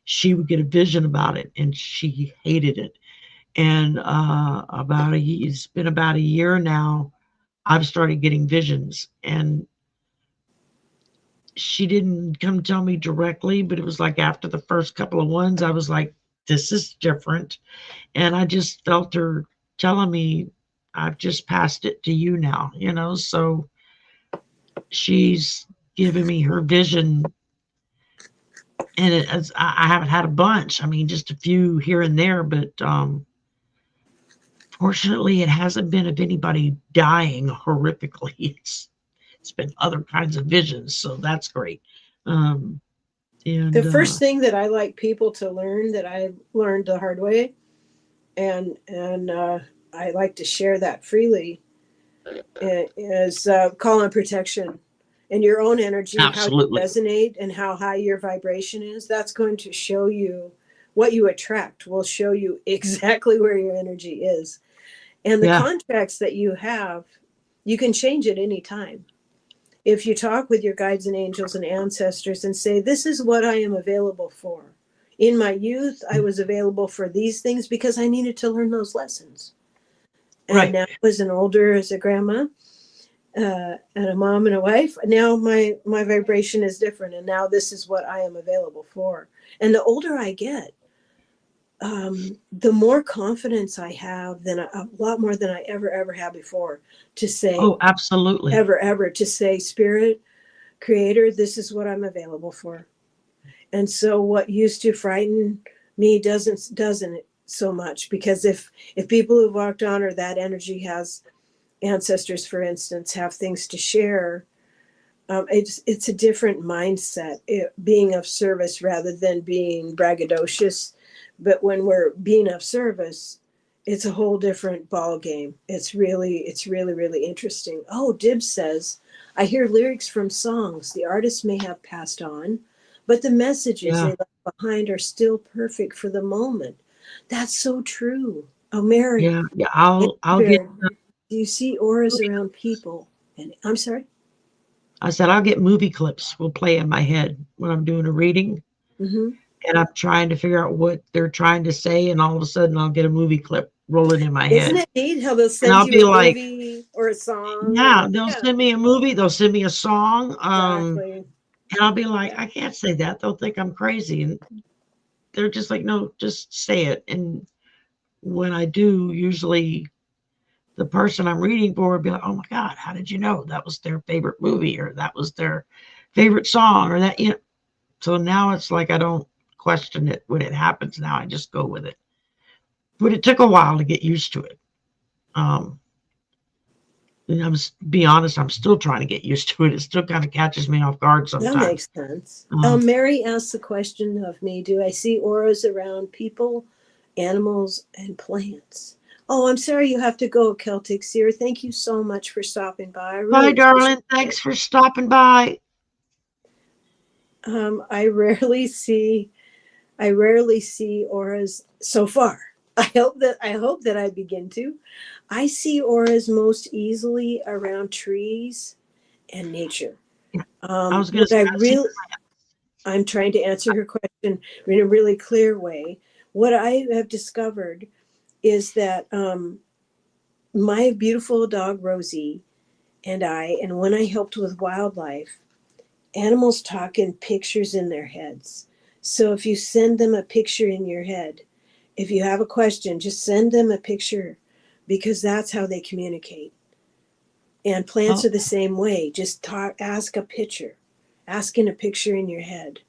she would get a vision about it, and she hated it. And it's been about a year now, I've started getting visions, and she didn't come tell me directly, but it was like after the first couple of ones, I was like, this is different. And I just felt her telling me, I've just passed it to you now, you know. So she's given me her vision. And I haven't had a bunch. I mean, just a few here and there, but Fortunately, it hasn't been of anybody dying horrifically. It's been other kinds of visions, so that's great. Um, The and first thing that I like people to learn that I learned the hard way, and I like to share that freely, is call on protection and your own energy, how you Absolutely, resonate and how high your vibration is. That's going to show you what you attract, will show you exactly where your energy is. And the yeah, contracts that you have, you can change at any time. If you talk with your guides and angels and ancestors and say, this is what I am available for. In my youth, I was available for these things because I needed to learn those lessons. And right. now, as an older, as a grandma, and a mom and a wife, now my vibration is different, and now this is what I am available for. And the older I get, the more confidence I have, than a lot more than I ever had before, to say, Oh, absolutely. ever to say, Spirit, Creator, this is what I'm available for. And so what used to frighten me doesn't so much, because if people who've walked on, or that energy has ancestors, for instance, have things to share, it's a different mindset, being of service rather than being braggadocious. But when we're being of service, it's a whole different ball game. It's really interesting. Oh, Dibs says, I hear lyrics from songs the artists may have passed on, but the messages Yeah, they left behind are still perfect for the moment. That's so true. Oh, Mary, yeah. and I'll get. Bear, do you see auras around people? And I'm sorry. I said I'll get movie clips. Will play in my head when I'm doing a reading, Mm-hmm. and I'm trying to figure out what they're trying to say, and all of a sudden I'll get a movie clip rolling in my Isn't head, it neat how they'll and send I'll you be a like, movie or a song "Yeah." or They'll yeah, send me a movie. They'll send me a song. exactly. And I'll be like, Yeah. I can't say that. They'll think I'm crazy, and they're just like, no, just say it. And when I do, usually the person I'm reading for would be like, "Oh my God, how did you know that was their favorite movie, or that was their favorite song, or that?" So now it's like I don't question it when it happens. Now I just go with it. But it took a while to get used to it. Um, and be honest, I'm still trying to get used to it. It still kind of catches me off guard That sometimes. makes sense. Um, Mary asked the question of me, do I see auras around people, animals, and plants? Oh, I'm sorry you have to go, Celtic Seer. Thank you so much for stopping by. I Bye, really appreciate darling. Thanks it. for stopping by. I rarely see auras so far. I hope that I begin to. I see auras most easily around trees and nature. I was going to What say, I I see. really, I'm trying to answer her question in a really clear way. What I have discovered is that my beautiful dog Rosie and when I helped with wildlife, animals talk in pictures in their heads. So if you send them a picture in your head, if you have a question, just send them a picture, because that's how they communicate. And plants Oh, are the same way. Just ask a picture, ask in a picture in your head,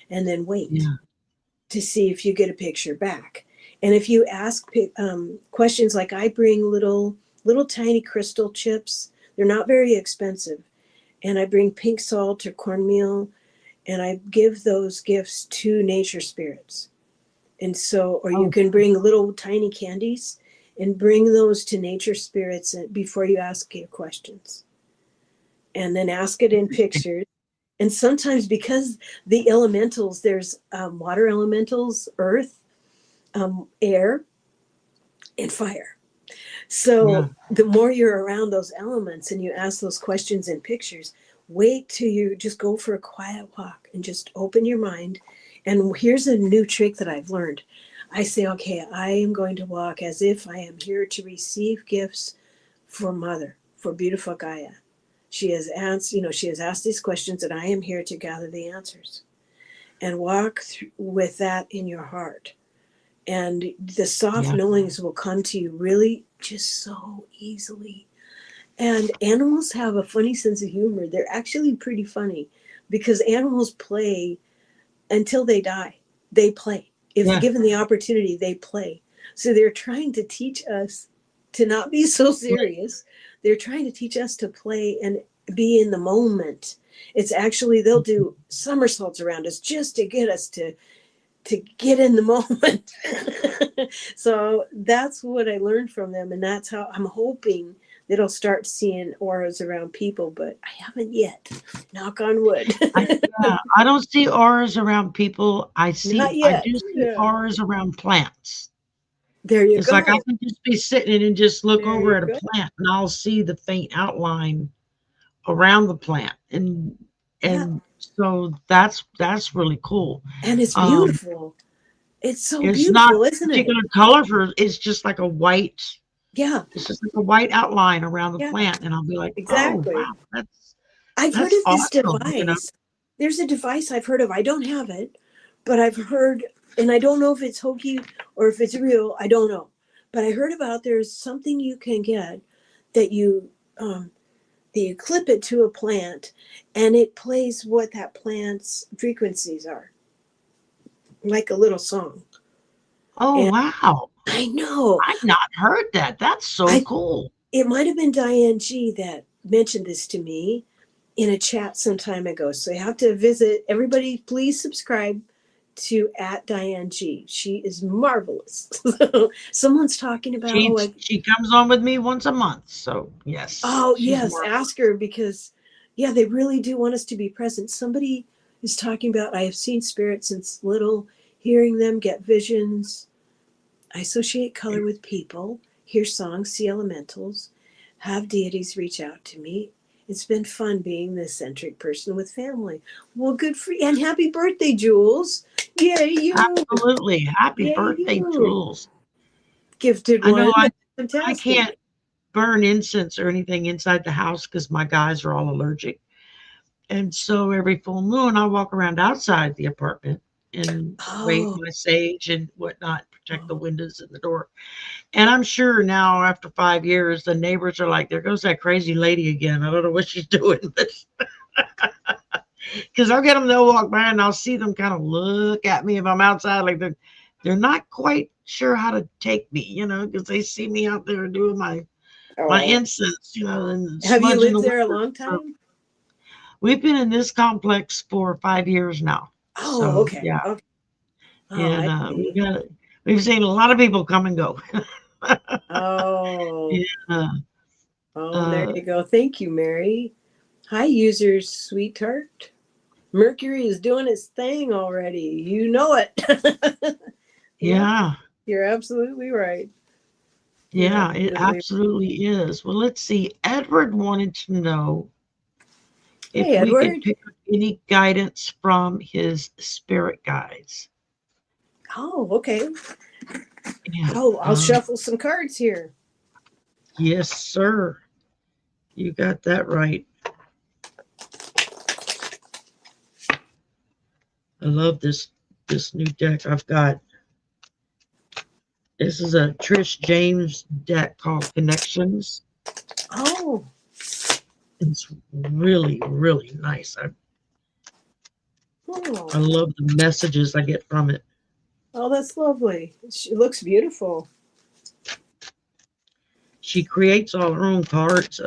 and then wait yeah. to see if you get a picture back. And if you ask questions, like I bring little tiny crystal chips, they're not very expensive, and I bring pink salt or cornmeal, and I give those gifts to nature spirits. And so, or you Oh, can bring little tiny candies and bring those to nature spirits before you ask your questions, and then ask it in interesting. pictures. And sometimes, because the elementals, there's water elementals, earth, air, and fire. Yeah. So the more you're around those elements and you ask those questions in pictures, wait till you just go for a quiet walk and just open your mind. And here's a new trick that I've learned. I say, okay, I am going to walk as if I am here to receive gifts for Mother, for beautiful Gaia. She has she has asked these questions, and I am here to gather the answers. And walk with that in your heart, and the soft Yeah. knowings will come to you really just so easily. And animals have a funny sense of humor. They're actually pretty funny, because animals play until they die. They play. If Yeah. given the opportunity, they play. So they're trying to teach us to not be so serious. They're trying to teach us to play and be in the moment. It's actually, they'll do somersaults around us just to get us to get in the moment. So that's what I learned from them. And that's how I'm hoping that I'll start seeing auras around people, but I haven't yet. Knock on wood. I don't see auras around people. I Not do yet. see Yeah. auras around plants. There you It's go. like I can just be sitting and just look There over you at a go. plant and I'll see the faint outline around the plant. Yeah. And so that's really cool. And it's Um, beautiful. It's so it's not beautiful, isn't it? particular color for it's just like a white, Yeah. it's just like a white outline around the Yeah. plant. And I'll be like, oh Exactly. wow, I've heard that's of this awesome, you know. device. There's a device I've heard of. I don't have it, but I've heard, and I don't know if it's hokey or if it's real. I don't know. But I heard about there's something you can get that you clip it to a plant and it plays what that plant's frequencies are, like a little song. Oh And wow. I know. I've not heard that. That's so I cool. It might have been Diane G that mentioned this to me in a chat some time ago. So you have to visit. Everybody, please subscribe to @Diane G. She is marvelous. Someone's talking about, She comes on with me once a month. So yes, she's yes, marvelous. ask her, because yeah, they really do want us to be present. Somebody is talking about, I have seen spirits since little, hearing them, get visions. I associate color with people, hear songs, see elementals, have deities reach out to me. It's been fun being the eccentric person with family. Well, good for you. And happy birthday, Jules. Yay, you. Absolutely. Happy Yay, birthday, you. Jules. Gifted I know one. That's I fantastic. can't burn incense or anything inside the house because my guys are all allergic. And so every full moon, I walk around outside the apartment and wave Oh, my sage and whatnot, protect the windows and the door. And I'm sure now, after 5 years, the neighbors are like, there goes that crazy lady again. I don't know what she's doing, but because I'll get them, they'll walk by and I'll see them kind of look at me if I'm outside, like they're not quite sure how to take me, because they see me out there doing my oh. incense, and Have you smudging the lived there a windows. long So time? we've been in this complex for 5 years now. Oh, So okay. yeah, Okay. Oh, and I see. we've seen a lot of people come and go. Oh, Yeah. oh, there Uh, you go. Thank you, Mary. Hi, users, sweetheart. Mercury is doing its thing already. You know it. Yeah, yeah. you're absolutely right. You're Yeah, it absolutely. absolutely is. Well, let's see. Edward wanted to know if Hey, we could Edward. pick up any guidance from his spirit guides. Oh, okay. Yeah. I'll shuffle some cards here. Yes, sir. You got that right. I love this new deck I've got. This is a Trish James deck called Connections. Oh, It's really, really nice. I oh, love the messages I get from it. oh, that's lovely. It looks beautiful. She creates all her own cards.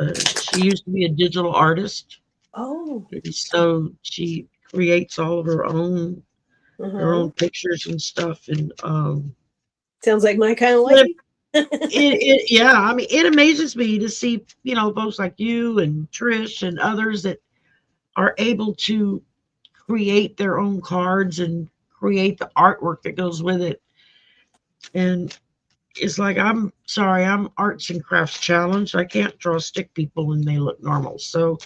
She used to be a digital artist, Oh, so she creates all of her uh-huh. own pictures and stuff. And Sounds like my kind of it, lady. yeah, I mean, it amazes me to see folks like you and Trish and others that are able to create their own cards and create the artwork that goes with it. And it's like, I'm sorry, I'm arts and crafts challenged. I can't draw stick people and they look normal. So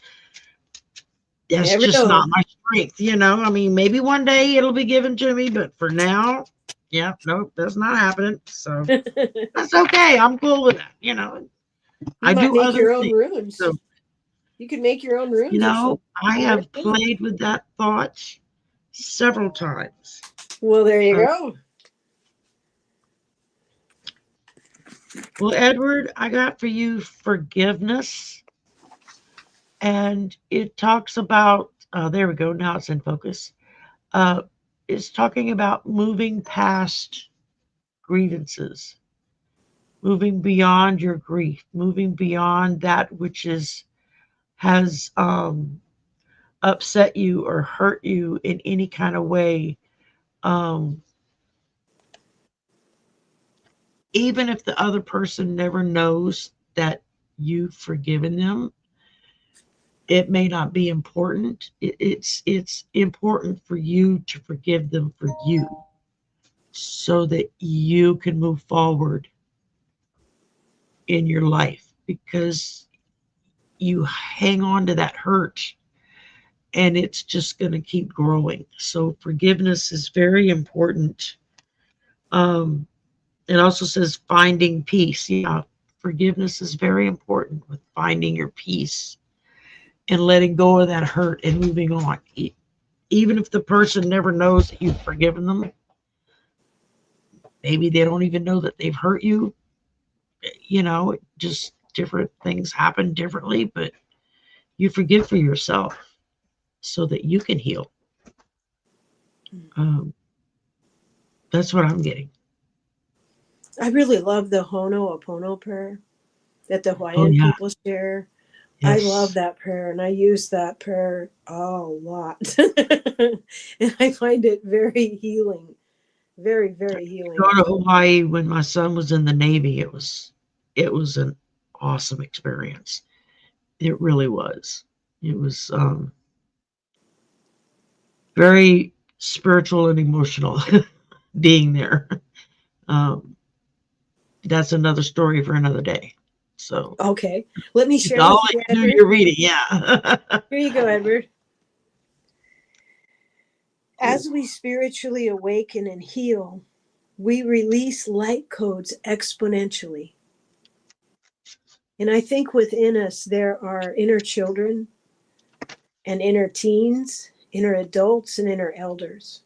You that's never just know. not my strength. I mean, maybe one day it'll be given to me, but for now, yeah, nope, that's not happening. So that's okay. I'm cool with that. You I might do make other your own things. runes. So, You could make your own runes or something. I You never have know. played with that thought several times. Well, there you Uh, go. well, Edward, I got for you forgiveness. And it talks about, there we go. Now it's in focus. Uh, it's talking about moving past grievances. moving beyond your grief, moving beyond that which has upset you or hurt you in any kind of way. Um, Even if the other person never knows that you've forgiven them, it may not be important. It's important for you to forgive them for you, so that you can move forward in your life, because you hang on to that hurt and it's just going to keep growing. So forgiveness is very important. Um, it also says finding peace. Yeah, forgiveness is very important with finding your peace and letting go of that hurt and moving on. Even if the person never knows that you've forgiven them, maybe they don't even know that they've hurt you. Just different things happen differently, but you forgive for yourself so that you can heal. Um, that's what I'm getting. I really love the Ho'oponopono prayer that the Oh, Hawaiian yeah. people share. I love Yes. that prayer, and I use that prayer a lot. And I find it very healing, very, very healing. Go to Hawaii when my son was in the Navy. It was an awesome experience. It really was. It was very spiritual and emotional being there. Um, that's another story for another day. So Okay, let me share I'll with you, let you do Edward. your reading. Yeah. Here you go, Edward. As we spiritually awaken and heal, we release light codes exponentially. And I think within us there are inner children and inner teens, inner adults, and inner elders.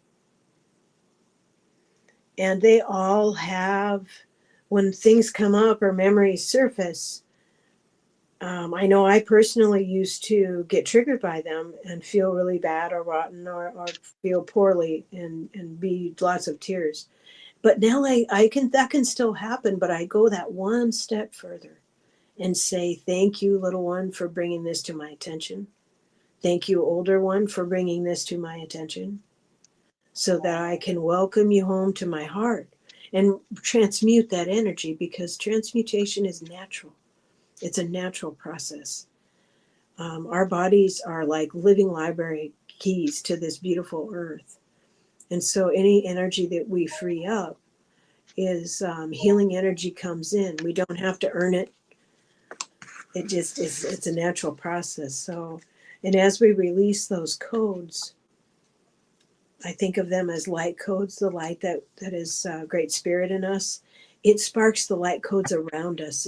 And they all have, when things come up or memories surface, I know I personally used to get triggered by them and feel really bad or rotten or feel poorly and be lots of tears. But now I can, that can still happen, but I go that one step further and say, thank you, little one, for bringing this to my attention. Thank you, older one, for bringing this to my attention, so that I can welcome you home to my heart and transmute that energy, because transmutation is natural. It's a natural process. Our bodies are like living library keys to this beautiful earth. And so any energy that we free up is healing energy comes in. We don't have to earn it. It just is, it's a natural process. So, and as we release those codes, I think of them as light codes, the light that is great spirit in us. It sparks the light codes around us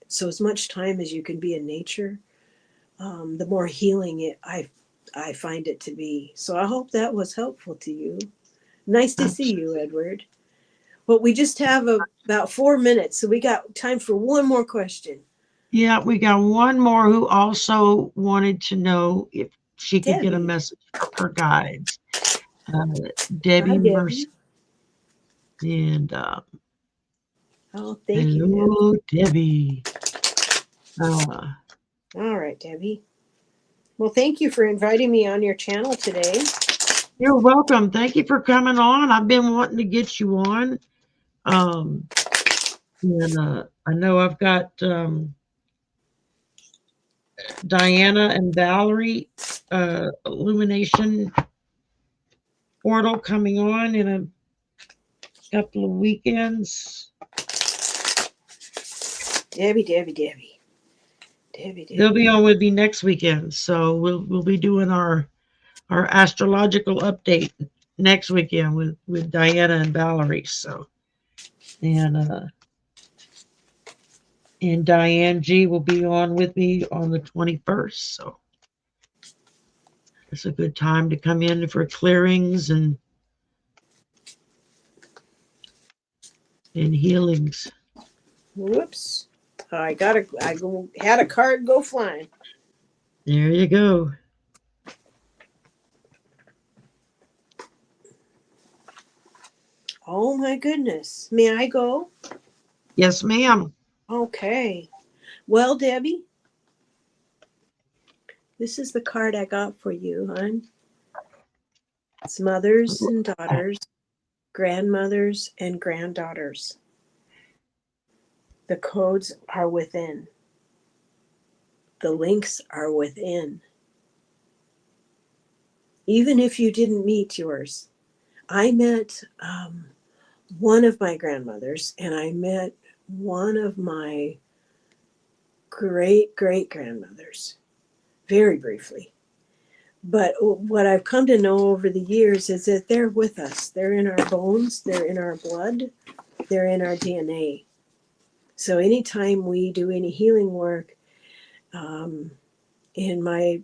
so as much time as you can be in nature, the more healing I find it to be. So I hope that was helpful to you. Nice to see you, Edward. Well, we just have about 4 minutes, so we got time for one more question. Yeah, we got one more who also wanted to know if she could get a Debbie. message from her guides. Uh, Hi, Debbie Mercy. Debbie. And Oh, thank you, Debbie. hello, Debbie. Uh, All right, Debbie. Well, thank you for inviting me on your channel today. you're welcome. Thank you for coming on. I've been wanting to get you on. Um, and I know I've got Diana and Valerie illumination portal coming on in a couple of weekends. Debbie, Debbie, Debbie. Debbie, They'll Debbie. be on with me next weekend, so we'll be doing our astrological update next weekend with Diana and Valerie. So and Diane G will be on with me on the 21st. So it's a good time to come in for clearings and healings. Whoops. I had a card go flying. There you go. Oh my goodness. May I go? Yes, ma'am. Okay. Well, Debbie, this is the card I got for you, hon. It's mothers and daughters, grandmothers and granddaughters. The codes are within. The links are within. Even if you didn't meet yours, I met one of my grandmothers, and I met one of my great great grandmothers very briefly. But what I've come to know over the years is that they're with us. They're in our bones, they're in our blood, they're in our DNA. So anytime we do any healing work, in my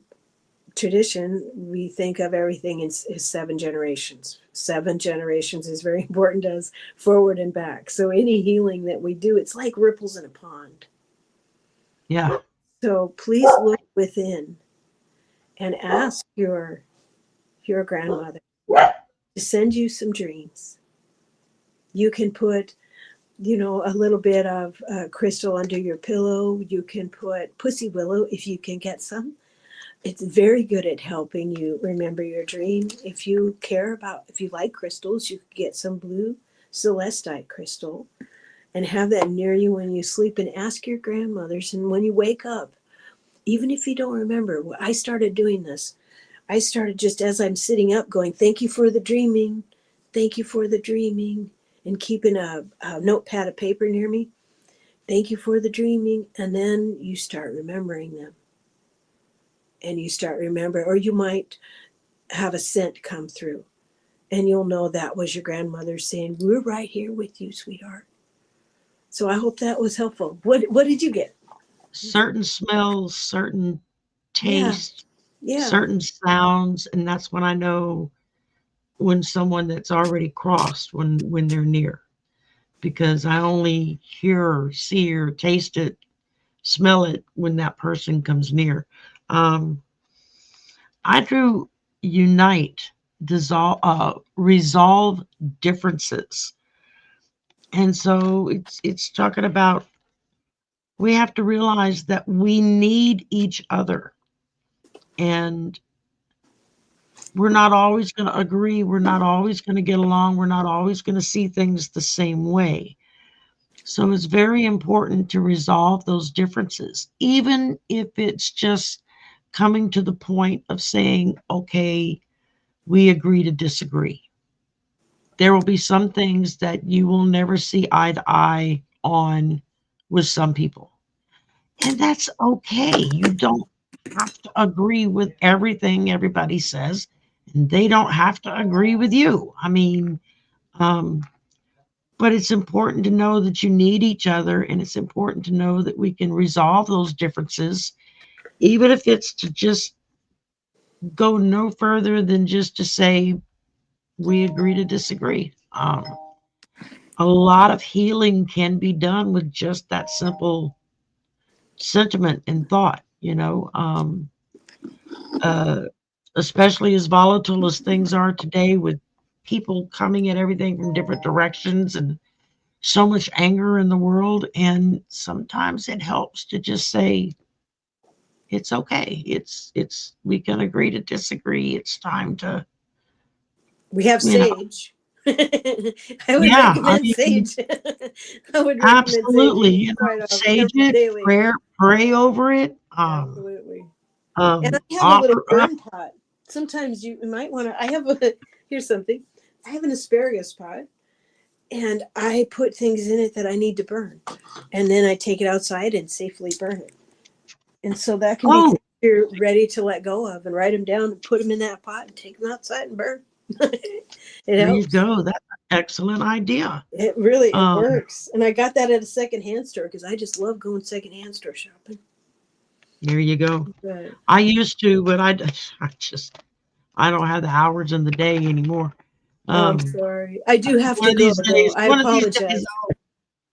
tradition, we think of everything in 7 generations. 7 generations is very important to us, forward and back. So any healing that we do, it's like ripples in a pond. Yeah. So please look within and ask your grandmother to send you some dreams. You can put, a little bit of crystal under your pillow. You can put pussy willow if you can get some. It's very good at helping you remember your dream. If you like crystals, you could get some blue celestite crystal and have that near you when you sleep, and ask your grandmothers. And when you wake up, even if you don't remember, I started doing this. I started just as I'm sitting up going, thank you for the dreaming. Thank you for the dreaming. And keeping a notepad of paper near me. Thank you for the dreaming. And then you start remembering them. And you start remembering, or you might have a scent come through. And you'll know that was your grandmother saying, we're right here with you, sweetheart. So I hope that was helpful. What did you get? Certain smells, certain Yeah. tastes, Yeah. certain sounds, and that's when I know when someone that's already crossed when they're near, because I only hear or see or taste it, smell it when that person comes near. Um, I drew unite, resolve differences, and so it's talking about we have to realize that we need each other, and we're not always going to agree. We're not always going to get along. We're not always going to see things the same way. So it's very important to resolve those differences, even if it's just coming to the point of saying, okay, we agree to disagree. There will be some things that you will never see eye to eye on with some people. And that's okay. You don't have to agree with everything everybody says, and they don't have to agree with you. I mean, um, but it's important to know that you need each other, and it's important to know that we can resolve those differences, even if it's to just go no further than just to say we agree to disagree. A lot of healing can be done with just that simple sentiment and thought, uh, especially as volatile as things are today, with people coming at everything from different directions and so much anger in the world. And sometimes it helps to just say, it's okay. We can agree to disagree. It's time to, We have you know, sage. I would yeah, I recommend mean, sage. I would recommend absolutely, sage quite often, sage it, daily. pray over it, Absolutely. And I have a little offer up. burn pot. Sometimes you might want to. Here's something. I have an asparagus pot, and I put things in it that I need to burn. And then I take it outside and safely burn it. And so that can be Oh, things you're ready to let go of, and write them down and put them in that pot and take them outside and burn. It there you helps. go. That's an excellent idea. It Um, works. And I got that at a secondhand store because I just love going secondhand store shopping. there you go. But I used to, but I don't have the hours in the day anymore. I'm Um, sorry. I do have to go though. I one of these days, apologize.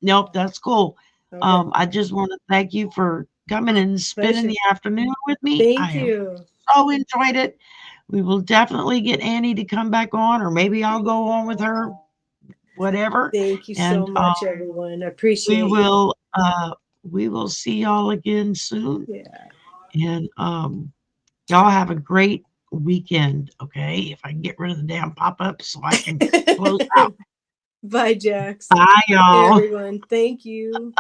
nope, that's cool. Okay. I just want to thank you for coming and spending Pleasure. the afternoon with me. I Thank have you. so enjoyed it. We will definitely get Annie to come back on, or maybe I'll go on with her. whatever. Thank you And so much, everyone. Appreciate we you. will see y'all again soon. Yeah. And y'all have a great weekend. Okay, if I can get rid of the damn pop-ups so I can close out. Bye, Jax. Bye, y'all. Everyone, thank you.